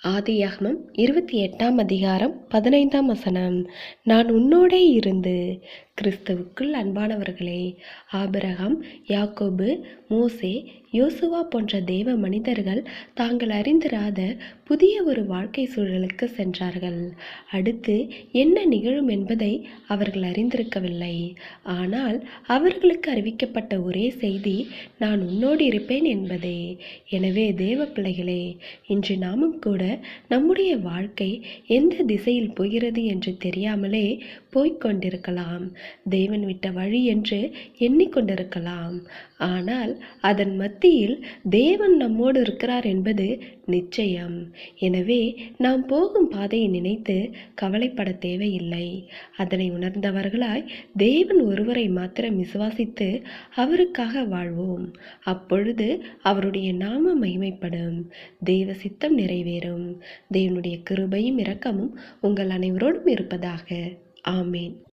ஆதியாகமம் 28ஆம் அதிகாரம் 15ஆம் வசனம். நான் உன்னோடே இருந்து. கிறிஸ்துவுக்குள் அன்பானவர்களே, ஆபிரகாம், யாக்கோபு, மோசே, யோசுவா போன்ற தேவ மனிதர்கள் தாங்கள் அறிந்திராத புதிய ஒரு வாழ்க்கை சூழலுக்கு சென்றார்கள். அடுத்து என்ன நிகழும் என்பதை அவர்கள் அறிந்திருக்கவில்லை. ஆனால் அவர்களுக்கு அறிவிக்கப்பட்ட ஒரே செய்தி, நான் உன்னோடு இருப்பேன் என்பதே. எனவே தேவ பிள்ளைகளே, இன்று நாமும் கூட நம்முடைய வாழ்க்கை எந்த திசையில் போகிறது என்று தெரியாமலே போய்கொண்டிருக்கலாம். தேவன் விட்ட வழி என்று எண்ணிக்கொண்டிருக்கலாம். ஆனால் அதன் மத்தியில் தேவன் நம்மோடு இருக்கிறார் என்பது நிச்சயம். எனவே நாம் போகும் பாதையை நினைத்து கவலைப்பட தேவையில்லை. அதனை உணர்ந்தவர்களாய் தேவன் ஒருவரை மாத்திரம் விசுவாசித்து அவருக்காக வாழ்வோம். அப்பொழுது அவருடைய நாமம் மகிமைப்படும், தேவ சித்தம் நிறைவேறும். தேவனுடைய கிருபையும் இரக்கமும் உங்கள் அனைவரோடும் இருப்பதாக. ஆமேன்.